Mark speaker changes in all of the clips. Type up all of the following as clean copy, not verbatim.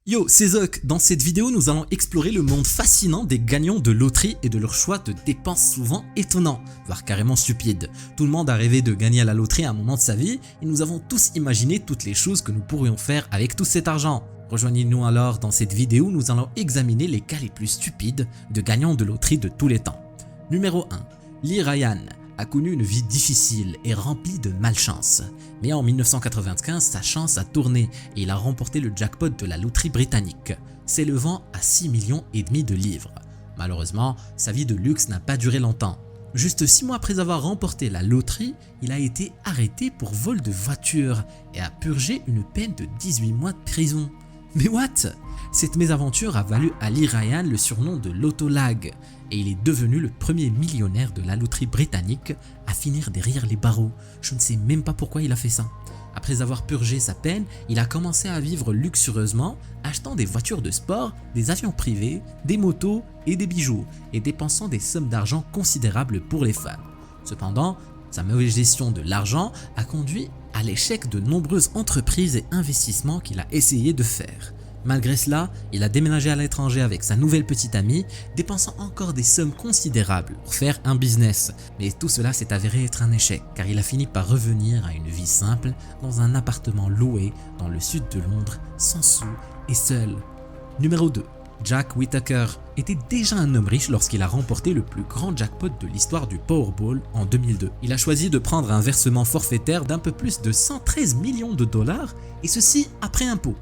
Speaker 1: Yo, c'est Zoc. Dans cette vidéo, nous allons explorer le monde fascinant des gagnants de loterie et de leurs choix de dépenses souvent étonnants, voire carrément stupides. Tout le monde a rêvé de gagner à la loterie à un moment de sa vie et nous avons tous imaginé toutes les choses que nous pourrions faire avec tout cet argent. Rejoignez-nous alors dans cette vidéo, nous allons examiner les cas les plus stupides de gagnants de loterie de tous les temps. Numéro 1. Lee Ryan a connu une vie difficile et remplie de malchance. Mais en 1995, sa chance a tourné et il a remporté le jackpot de la loterie britannique, s'élevant à 6,5 millions de livres. Malheureusement, sa vie de luxe n'a pas duré longtemps. Juste 6 mois après avoir remporté la loterie, il a été arrêté pour vol de voiture et a purgé une peine de 18 mois de prison. Mais what? Cette mésaventure a valu à Lee Ryan le surnom de l'autolag et il est devenu le premier millionnaire de la loterie britannique à finir derrière les barreaux. Je ne sais même pas pourquoi il a fait ça. Après avoir purgé sa peine, il a commencé à vivre luxueusement, achetant des voitures de sport, des avions privés, des motos et des bijoux, et dépensant des sommes d'argent considérables pour les femmes. Cependant, sa mauvaise gestion de l'argent a conduit à l'échec de nombreuses entreprises et investissements qu'il a essayé de faire. Malgré cela, il a déménagé à l'étranger avec sa nouvelle petite amie, dépensant encore des sommes considérables pour faire un business. Mais tout cela s'est avéré être un échec, car il a fini par revenir à une vie simple dans un appartement loué dans le sud de Londres, sans sous et seul. Numéro 2. Jack Whittaker était déjà un homme riche lorsqu'il a remporté le plus grand jackpot de l'histoire du Powerball en 2002. Il a choisi de prendre un versement forfaitaire d'un peu plus de 113 millions de dollars et ceci après impôt.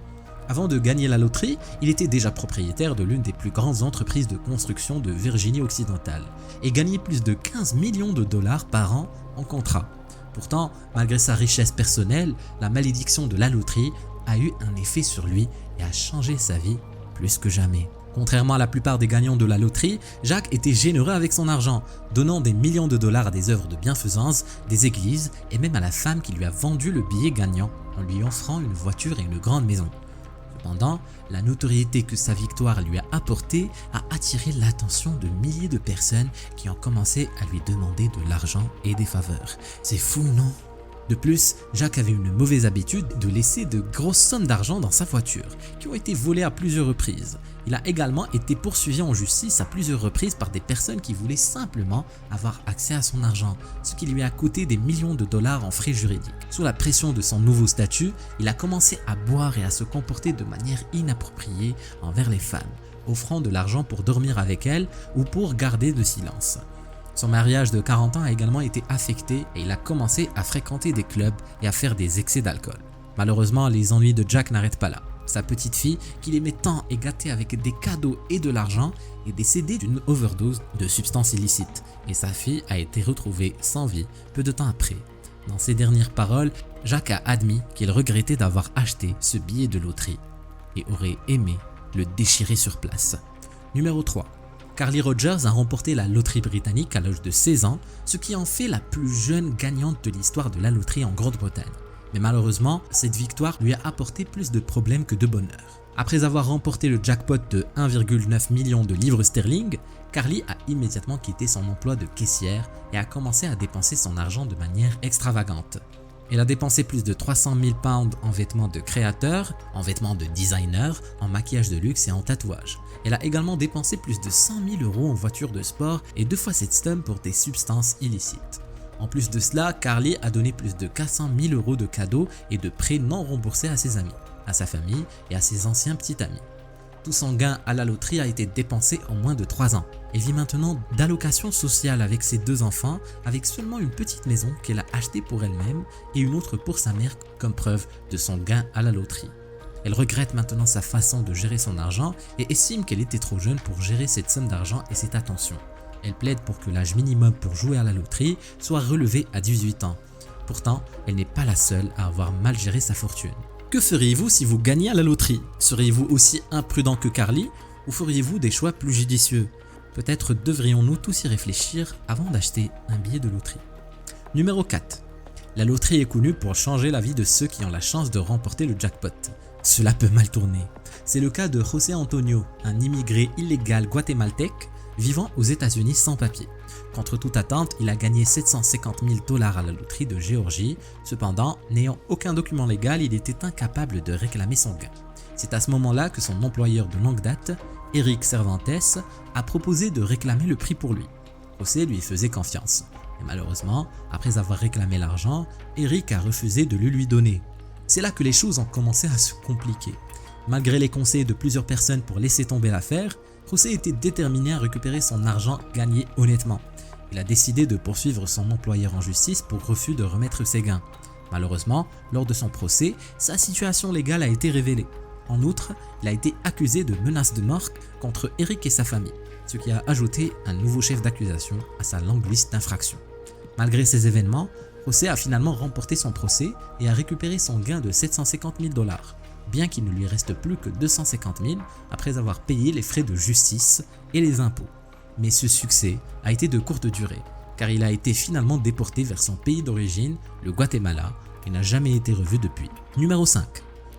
Speaker 1: Avant de gagner la loterie, il était déjà propriétaire de l'une des plus grandes entreprises de construction de Virginie occidentale et gagnait plus de 15 millions de dollars par an en contrat. Pourtant, malgré sa richesse personnelle, la malédiction de la loterie a eu un effet sur lui et a changé sa vie plus que jamais. Contrairement à la plupart des gagnants de la loterie, Jack était généreux avec son argent, donnant des millions de dollars à des œuvres de bienfaisance, des églises et même à la femme qui lui a vendu le billet gagnant en lui offrant une voiture et une grande maison. Cependant, la notoriété que sa victoire lui a apportée a attiré l'attention de milliers de personnes qui ont commencé à lui demander de l'argent et des faveurs. C'est fou, non? De plus, Jack avait une mauvaise habitude de laisser de grosses sommes d'argent dans sa voiture, qui ont été volées à plusieurs reprises. Il a également été poursuivi en justice à plusieurs reprises par des personnes qui voulaient simplement avoir accès à son argent, ce qui lui a coûté des millions de dollars en frais juridiques. Sous la pression de son nouveau statut, il a commencé à boire et à se comporter de manière inappropriée envers les femmes, offrant de l'argent pour dormir avec elles ou pour garder le silence. Son mariage de 40 ans a également été affecté et il a commencé à fréquenter des clubs et à faire des excès d'alcool. Malheureusement, les ennuis de Jack n'arrêtent pas là. Sa petite fille, qu'il aimait tant et gâtait avec des cadeaux et de l'argent, est décédée d'une overdose de substances illicites et sa fille a été retrouvée sans vie peu de temps après. Dans ses dernières paroles, Jack a admis qu'il regrettait d'avoir acheté ce billet de loterie et aurait aimé le déchirer sur place. Numéro 3. Carly Rogers a remporté la loterie britannique à l'âge de 16 ans, ce qui en fait la plus jeune gagnante de l'histoire de la loterie en Grande-Bretagne. Mais malheureusement, cette victoire lui a apporté plus de problèmes que de bonheur. Après avoir remporté le jackpot de 1,9 million de livres sterling, Carly a immédiatement quitté son emploi de caissière et a commencé à dépenser son argent de manière extravagante. Elle a dépensé plus de 300 000 pounds en vêtements de créateurs, en vêtements de designers, en maquillage de luxe et en tatouage. Elle a également dépensé plus de 100 000 € en voitures de sport et 2 fois cette somme pour des substances illicites. En plus de cela, Carly a donné plus de 400 000 € de cadeaux et de prêts non remboursés à ses amis, à sa famille et à ses anciens petits amis. Tout son gain à la loterie a été dépensé en moins de 3 ans. Elle vit maintenant d'allocations sociales avec ses 2 enfants, avec seulement une petite maison qu'elle a achetée pour elle-même et une autre pour sa mère comme preuve de son gain à la loterie. Elle regrette maintenant sa façon de gérer son argent et estime qu'elle était trop jeune pour gérer cette somme d'argent et cette attention. Elle plaide pour que l'âge minimum pour jouer à la loterie soit relevé à 18 ans. Pourtant, elle n'est pas la seule à avoir mal géré sa fortune. Que feriez-vous si vous gagniez à la loterie? Seriez-vous aussi imprudent que Carly ou feriez-vous des choix plus judicieux? Peut-être devrions-nous tous y réfléchir avant d'acheter un billet de loterie. Numéro 4. La loterie est connue pour changer la vie de ceux qui ont la chance de remporter le jackpot. Cela peut mal tourner. C'est le cas de José Antonio, un immigré illégal guatémaltèque vivant aux États-Unis sans papier. Contre toute attente, il a gagné 750 000 $ à la loterie de Géorgie. Cependant, n'ayant aucun document légal, il était incapable de réclamer son gain. C'est à ce moment-là que son employeur de longue date, Eric Cervantes, a proposé de réclamer le prix pour lui. José lui faisait confiance. Et malheureusement, après avoir réclamé l'argent, Eric a refusé de le lui donner. C'est là que les choses ont commencé à se compliquer. Malgré les conseils de plusieurs personnes pour laisser tomber l'affaire, José était déterminé à récupérer son argent gagné honnêtement. Il a décidé de poursuivre son employeur en justice pour refus de remettre ses gains. Malheureusement, lors de son procès, sa situation légale a été révélée. En outre, il a été accusé de menaces de mort contre Eric et sa famille, ce qui a ajouté un nouveau chef d'accusation à sa longue liste d'infractions. Malgré ces événements, José a finalement remporté son procès et a récupéré son gain de 750 000 $, bien qu'il ne lui reste plus que 250 000 après avoir payé les frais de justice et les impôts. Mais ce succès a été de courte durée, car il a été finalement déporté vers son pays d'origine, le Guatemala, et n'a jamais été revu depuis. Numéro 5.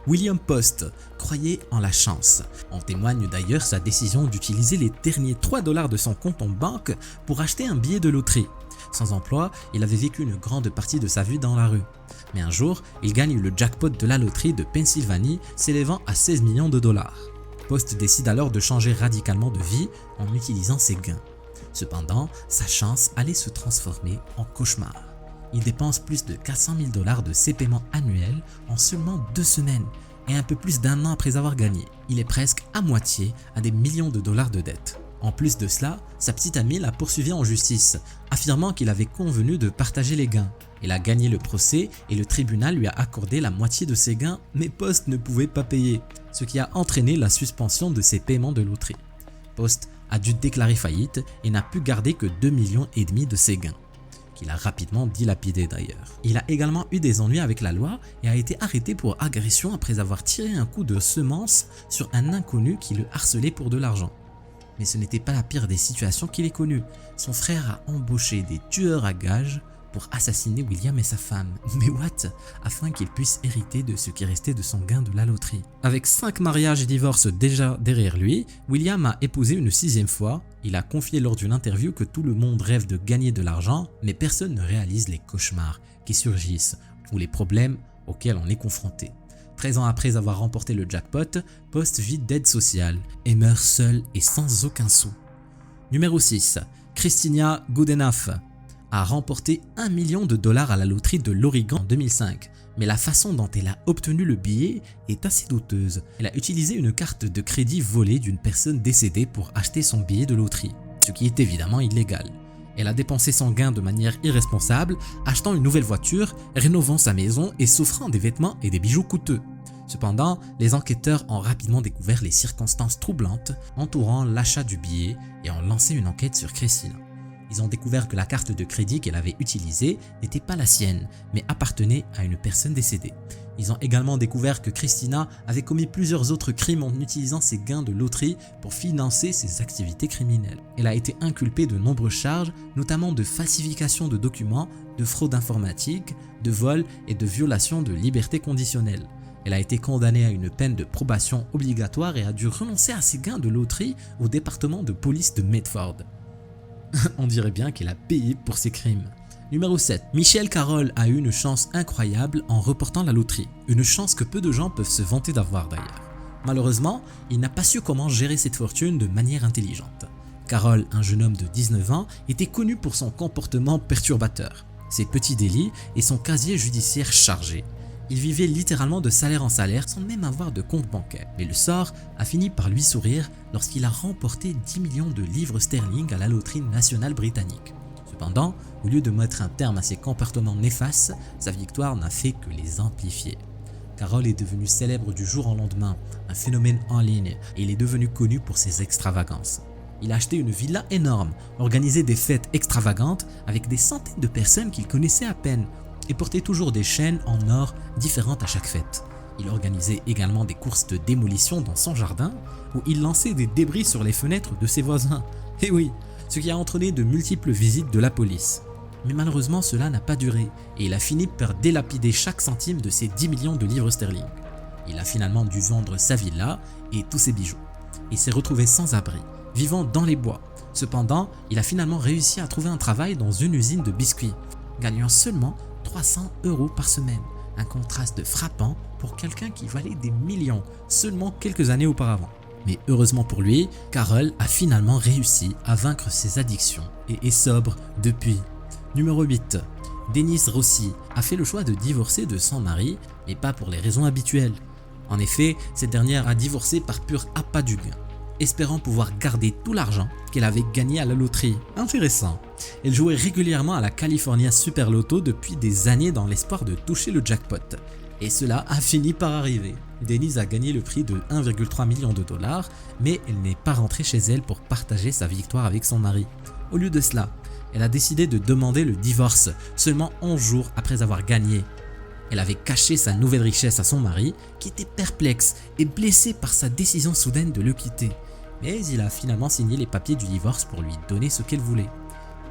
Speaker 1: William Post croyait en la chance. En témoigne d'ailleurs sa décision d'utiliser les derniers 3 $ de son compte en banque pour acheter un billet de loterie. Sans emploi, il avait vécu une grande partie de sa vie dans la rue. Mais un jour, il gagne le jackpot de la loterie de Pennsylvanie s'élevant à 16 millions de $. Post décide alors de changer radicalement de vie en utilisant ses gains. Cependant, sa chance allait se transformer en cauchemar. Il dépense plus de 400 000 $ de ses paiements annuels en seulement 2 semaines et un peu plus d'1 an après avoir gagné. Il est presque à moitié à des millions de dollars de dettes. En plus de cela, sa petite amie l'a poursuivi en justice, affirmant qu'il avait convenu de partager les gains. Il a gagné le procès et le tribunal lui a accordé la moitié de ses gains, mais Post ne pouvait pas payer, ce qui a entraîné la suspension de ses paiements de loterie. Post a dû déclarer faillite et n'a pu garder que 2,5 millions de ses gains, qu'il a rapidement dilapidé d'ailleurs. Il a également eu des ennuis avec la loi et a été arrêté pour agression après avoir tiré un coup de semence sur un inconnu qui le harcelait pour de l'argent. Mais ce n'était pas la pire des situations qu'il ait connues. Son frère a embauché des tueurs à gages pour assassiner William et sa femme. Mais what? Afin qu'il puisse hériter de ce qui restait de son gain de la loterie. Avec 5 mariages et divorces déjà derrière lui, William a épousé une 6e fois. Il a confié lors d'une interview que tout le monde rêve de gagner de l'argent, mais personne ne réalise les cauchemars qui surgissent ou les problèmes auxquels on est confronté. 13 ans après avoir remporté le jackpot, Post vit d'aide sociale et meurt seul et sans aucun sou. Numéro 6. Christina Goodenough a remporté 1 million de $ à la loterie de l'Oregon en 2005, mais la façon dont elle a obtenu le billet est assez douteuse. Elle a utilisé une carte de crédit volée d'une personne décédée pour acheter son billet de loterie, ce qui est évidemment illégal. Elle a dépensé son gain de manière irresponsable, achetant une nouvelle voiture, rénovant sa maison et s'offrant des vêtements et des bijoux coûteux. Cependant, les enquêteurs ont rapidement découvert les circonstances troublantes entourant l'achat du billet et ont lancé une enquête sur Christina. Ils ont découvert que la carte de crédit qu'elle avait utilisée n'était pas la sienne, mais appartenait à une personne décédée. Ils ont également découvert que Christina avait commis plusieurs autres crimes en utilisant ses gains de loterie pour financer ses activités criminelles. Elle a été inculpée de nombreuses charges, notamment de falsification de documents, de fraude informatique, de vol et de violation de liberté conditionnelle. Elle a été condamnée à une peine de probation obligatoire et a dû renoncer à ses gains de loterie au département de police de Medford. On dirait bien qu'elle a payé pour ses crimes. Numéro 7. Michel Carroll a eu une chance incroyable en reportant la loterie. Une chance que peu de gens peuvent se vanter d'avoir d'ailleurs. Malheureusement, il n'a pas su comment gérer cette fortune de manière intelligente. Carroll, un jeune homme de 19 ans, était connu pour son comportement perturbateur, ses petits délits et son casier judiciaire chargé. Il vivait littéralement de salaire en salaire sans même avoir de compte bancaire. Mais le sort a fini par lui sourire lorsqu'il a remporté 10 millions de livres sterling à la loterie nationale britannique. Cependant, au lieu de mettre un terme à ses comportements néfastes, sa victoire n'a fait que les amplifier. Carroll est devenu célèbre du jour au lendemain, un phénomène en ligne, et il est devenu connu pour ses extravagances. Il a acheté une villa énorme, organisé des fêtes extravagantes avec des centaines de personnes qu'il connaissait à peine, et portait toujours des chaînes en or différentes à chaque fête. Il organisait également des courses de démolition dans son jardin où il lançait des débris sur les fenêtres de ses voisins. Et oui, ce qui a entraîné de multiples visites de la police. Mais malheureusement cela n'a pas duré et il a fini par délapider chaque centime de ses 10 millions de livres sterling. Il a finalement dû vendre sa villa et tous ses bijoux. Il s'est retrouvé sans abri, vivant dans les bois. Cependant, il a finalement réussi à trouver un travail dans une usine de biscuits, gagnant seulement 300 € par semaine, un contraste frappant pour quelqu'un qui valait des millions seulement quelques années auparavant. Mais heureusement pour lui, Carol a finalement réussi à vaincre ses addictions et est sobre depuis. Numéro 8. Denise Rossi a fait le choix de divorcer de son mari, mais pas pour les raisons habituelles. En effet, cette dernière a divorcé par pur appât du gain, espérant pouvoir garder tout l'argent qu'elle avait gagné à la loterie. Intéressant. Elle jouait régulièrement à la California Super Lotto depuis des années dans l'espoir de toucher le jackpot. Et cela a fini par arriver. Denise a gagné le prix de 1,3 million de dollars, mais elle n'est pas rentrée chez elle pour partager sa victoire avec son mari. Au lieu de cela, elle a décidé de demander le divorce seulement 11 jours après avoir gagné. Elle avait caché sa nouvelle richesse à son mari, qui était perplexe et blessé par sa décision soudaine de le quitter. Mais il a finalement signé les papiers du divorce pour lui donner ce qu'elle voulait.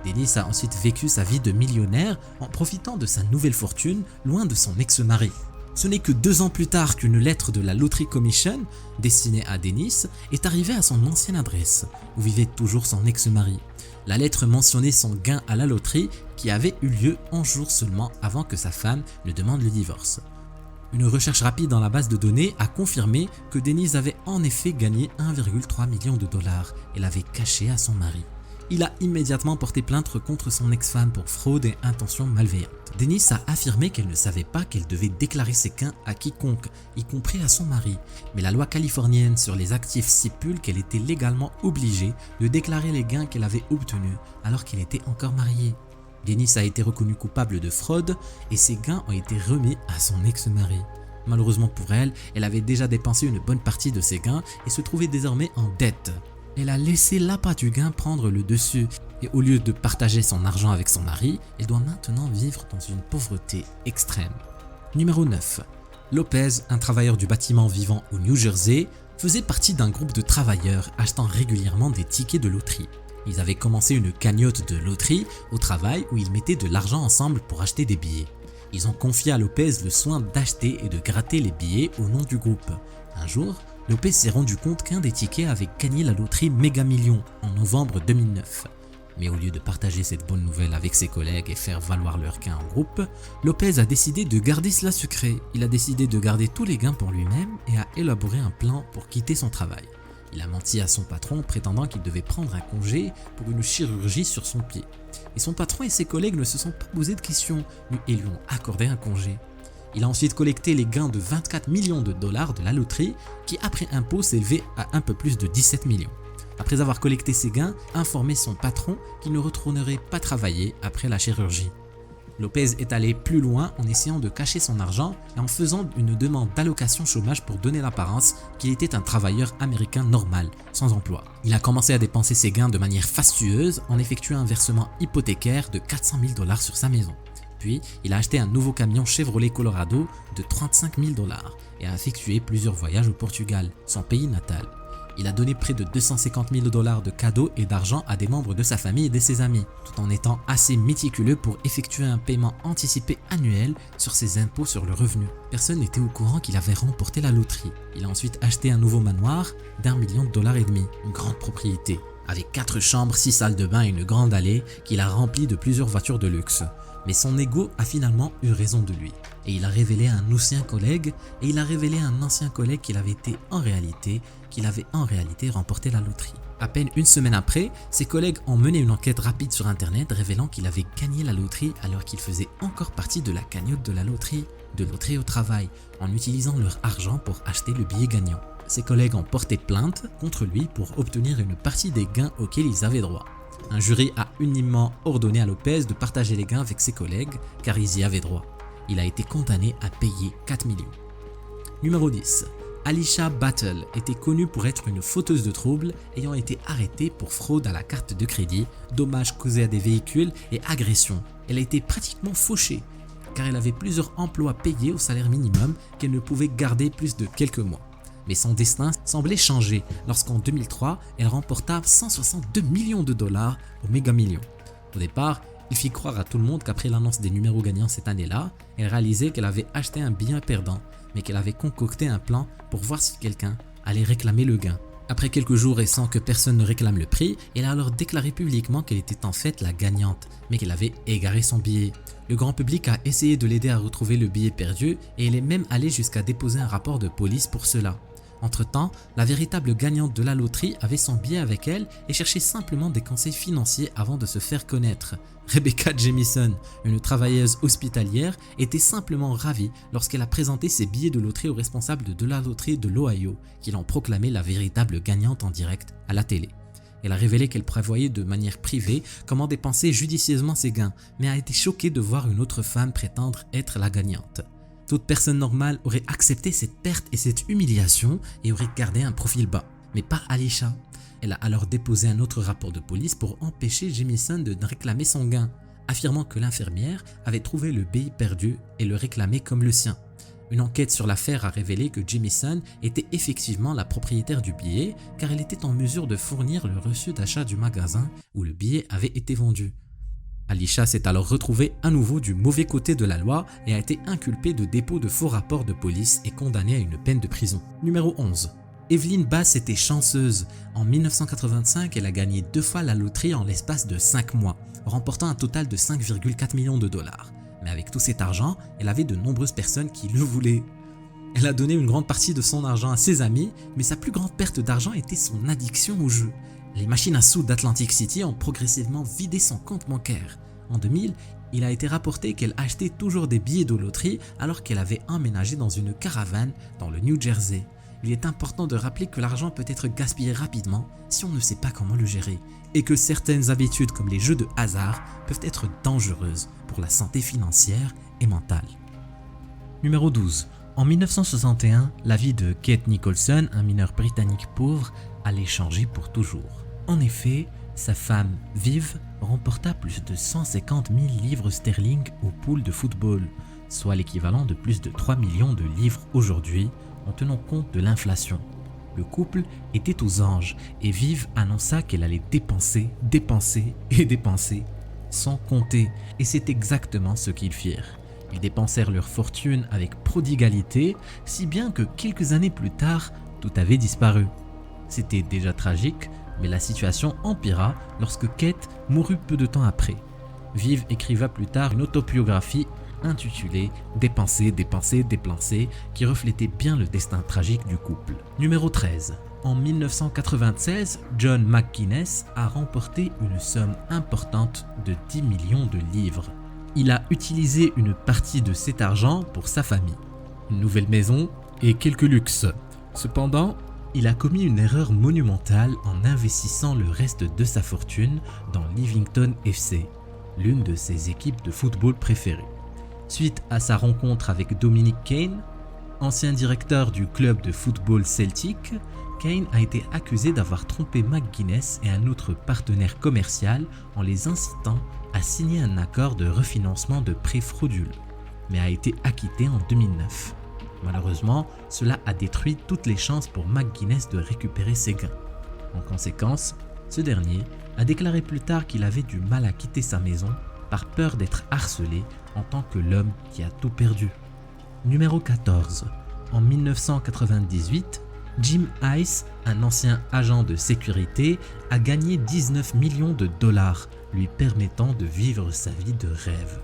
Speaker 1: Denise a ensuite vécu sa vie de millionnaire en profitant de sa nouvelle fortune loin de son ex-mari. Ce n'est que 2 ans plus tard qu'une lettre de la Lottery Commission, destinée à Denise, est arrivée à son ancienne adresse, où vivait toujours son ex-mari. La lettre mentionnait son gain à la loterie qui avait eu lieu 11 jours seulement avant que sa femme ne demande le divorce. Une recherche rapide dans la base de données a confirmé que Denise avait en effet gagné 1,3 million de dollars et l'avait caché à son mari. Il a immédiatement porté plainte contre son ex-femme pour fraude et intention malveillante. Denise a affirmé qu'elle ne savait pas qu'elle devait déclarer ses gains à quiconque, y compris à son mari. Mais la loi californienne sur les actifs stipule qu'elle était légalement obligée de déclarer les gains qu'elle avait obtenus alors qu'elle était encore mariée. Denise a été reconnue coupable de fraude et ses gains ont été remis à son ex-mari. Malheureusement pour elle, elle avait déjà dépensé une bonne partie de ses gains et se trouvait désormais en dette. Elle a laissé l'appât du gain prendre le dessus et au lieu de partager son argent avec son mari, elle doit maintenant vivre dans une pauvreté extrême. Numéro 9. Lopez, un travailleur du bâtiment vivant au New Jersey, faisait partie d'un groupe de travailleurs achetant régulièrement des tickets de loterie. Ils avaient commencé une cagnotte de loterie au travail où ils mettaient de l'argent ensemble pour acheter des billets. Ils ont confié à Lopez le soin d'acheter et de gratter les billets au nom du groupe. Un jour, Lopez s'est rendu compte qu'un des tickets avait gagné la loterie Méga Millions en novembre 2009. Mais au lieu de partager cette bonne nouvelle avec ses collègues et faire valoir leurs gains en groupe, Lopez a décidé de garder cela secret. Il a décidé de garder tous les gains pour lui-même et a élaboré un plan pour quitter son travail. Il a menti à son patron prétendant qu'il devait prendre un congé pour une chirurgie sur son pied. Et son patron et ses collègues ne se sont pas posés de questions et lui ont accordé un congé. Il a ensuite collecté les gains de 24 millions de dollars de la loterie qui après impôt s'élevait à un peu plus de 17 millions. Après avoir collecté ses gains, informé son patron qu'il ne retournerait pas travailler après la chirurgie. Lopez est allé plus loin en essayant de cacher son argent et en faisant une demande d'allocation chômage pour donner l'apparence qu'il était un travailleur américain normal, sans emploi. Il a commencé à dépenser ses gains de manière fastueuse en effectuant un versement hypothécaire de 400 000 dollars sur sa maison. Puis, il a acheté un nouveau camion Chevrolet Colorado de 35 000 dollars et a effectué plusieurs voyages au Portugal, son pays natal. Il a donné près de 250 000 dollars de cadeaux et d'argent à des membres de sa famille et de ses amis, tout en étant assez méticuleux pour effectuer un paiement anticipé annuel sur ses impôts sur le revenu. Personne n'était au courant qu'il avait remporté la loterie. Il a ensuite acheté un nouveau manoir d'1,5 million de dollars, une grande propriété, avec 4 chambres, 6 salles de bain et une grande allée qu'il a remplie de plusieurs voitures de luxe. Mais son ego a finalement eu raison de lui. Et il a révélé à un ancien collègue qu'il avait en réalité remporté la loterie. À peine une semaine après, ses collègues ont mené une enquête rapide sur internet révélant qu'il avait gagné la loterie alors qu'il faisait encore partie de la cagnotte de la loterie au travail, en utilisant leur argent pour acheter le billet gagnant. Ses collègues ont porté plainte contre lui pour obtenir une partie des gains auxquels ils avaient droit. Un jury a unanimement ordonné à Lopez de partager les gains avec ses collègues car ils y avaient droit. Il a été condamné à payer 4 millions. Numéro 10. Alicia Battle était connue pour être une fauteuse de troubles ayant été arrêtée pour fraude à la carte de crédit, dommages causés à des véhicules et agression. Elle a été pratiquement fauchée car elle avait plusieurs emplois payés au salaire minimum qu'elle ne pouvait garder plus de quelques mois. Mais son destin semblait changer lorsqu'en 2003, elle remporta 162 millions de dollars au Méga Millions. Au départ, il fit croire à tout le monde qu'après l'annonce des numéros gagnants cette année-là, elle réalisait qu'elle avait acheté un billet perdant, mais qu'elle avait concocté un plan pour voir si quelqu'un allait réclamer le gain. Après quelques jours et sans que personne ne réclame le prix, elle a alors déclaré publiquement qu'elle était en fait la gagnante, mais qu'elle avait égaré son billet. Le grand public a essayé de l'aider à retrouver le billet perdu et elle est même allée jusqu'à déposer un rapport de police pour cela. Entre-temps, la véritable gagnante de la loterie avait son billet avec elle et cherchait simplement des conseils financiers avant de se faire connaître. Rebecca Jamison, une travailleuse hospitalière, était simplement ravie lorsqu'elle a présenté ses billets de loterie au responsable de la loterie de l'Ohio, qui l'ont proclamée la véritable gagnante en direct à la télé. Elle a révélé qu'elle prévoyait de manière privée comment dépenser judicieusement ses gains, mais a été choquée de voir une autre femme prétendre être la gagnante. Toute personne normale aurait accepté cette perte et cette humiliation et aurait gardé un profil bas, mais pas Alisha. Elle a alors déposé un autre rapport de police pour empêcher Jamison de réclamer son gain, affirmant que l'infirmière avait trouvé le billet perdu et le réclamait comme le sien. Une enquête sur l'affaire a révélé que Jamison était effectivement la propriétaire du billet car elle était en mesure de fournir le reçu d'achat du magasin où le billet avait été vendu. Alisha s'est alors retrouvée à nouveau du mauvais côté de la loi et a été inculpée de dépôt de faux rapports de police et condamnée à une peine de prison. Numéro 11. Evelyn Bass était chanceuse. En 1985, elle a gagné 2 fois la loterie en l'espace de 5 mois, remportant un total de 5,4 millions de dollars. Mais avec tout cet argent, elle avait de nombreuses personnes qui le voulaient. Elle a donné une grande partie de son argent à ses amis, mais sa plus grande perte d'argent était son addiction au jeu. Les machines à sous d'Atlantic City ont progressivement vidé son compte bancaire. En 2000, il a été rapporté qu'elle achetait toujours des billets de loterie alors qu'elle avait emménagé dans une caravane dans le New Jersey. Il est important de rappeler que l'argent peut être gaspillé rapidement si on ne sait pas comment le gérer et que certaines habitudes comme les jeux de hasard peuvent être dangereuses pour la santé financière et mentale. Numéro 12. En 1961, la vie de Kate Nicholson, un mineur britannique pauvre, allait changer pour toujours. En effet, sa femme, Viv, remporta plus de 150 000 livres sterling au pool de football, soit l'équivalent de plus de 3 millions de livres aujourd'hui, en tenant compte de l'inflation. Le couple était aux anges et Viv annonça qu'elle allait dépenser sans compter, et c'est exactement ce qu'ils firent. Ils dépensèrent leur fortune avec prodigalité, si bien que quelques années plus tard, tout avait disparu. C'était déjà tragique, mais la situation empira lorsque Kate mourut peu de temps après. Viv écriva plus tard une autobiographie intitulée « Dépenser, qui reflétait bien le destin tragique du couple. Numéro 13. En 1996, John McGuinness a remporté une somme importante de 10 millions de livres. Il a utilisé une partie de cet argent pour sa famille, une nouvelle maison et quelques luxes. Cependant, il a commis une erreur monumentale en investissant le reste de sa fortune dans Livington FC, l'une de ses équipes de football préférées. Suite à sa rencontre avec Dominic Kane, ancien directeur du club de football Celtic, Kane a été accusé d'avoir trompé McGuinness et un autre partenaire commercial en les incitant à signer un accord de refinancement de prêts frauduleux, mais a été acquitté en 2009. Malheureusement, cela a détruit toutes les chances pour McGuinness de récupérer ses gains. En conséquence, ce dernier a déclaré plus tard qu'il avait du mal à quitter sa maison par peur d'être harcelé en tant que l'homme qui a tout perdu. Numéro 14. En 1998, Jim Ice, un ancien agent de sécurité, a gagné 19 millions de dollars, lui permettant de vivre sa vie de rêve.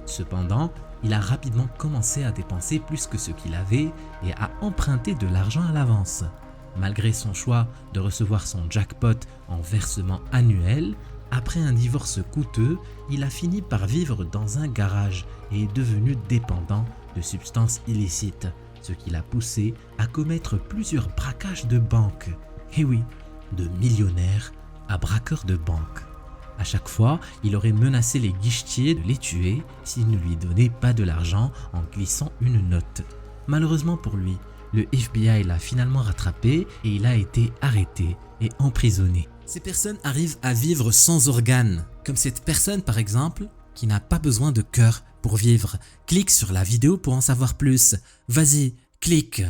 Speaker 1: Cependant, il a rapidement commencé à dépenser plus que ce qu'il avait et à emprunter de l'argent à l'avance. Malgré son choix de recevoir son jackpot en versement annuel, après un divorce coûteux, il a fini par vivre dans un garage et est devenu dépendant de substances illicites, ce qui l'a poussé à commettre plusieurs braquages de banque. Et oui, de millionnaire à braqueur de banque. À chaque fois, il aurait menacé les guichetiers de les tuer s'ils ne lui donnaient pas de l'argent en glissant une note. Malheureusement pour lui, le FBI l'a finalement rattrapé et il a été arrêté et emprisonné. Ces personnes arrivent à vivre sans organes, comme cette personne par exemple qui n'a pas besoin de cœur pour vivre. Clique sur la vidéo pour en savoir plus. Vas-y, clique.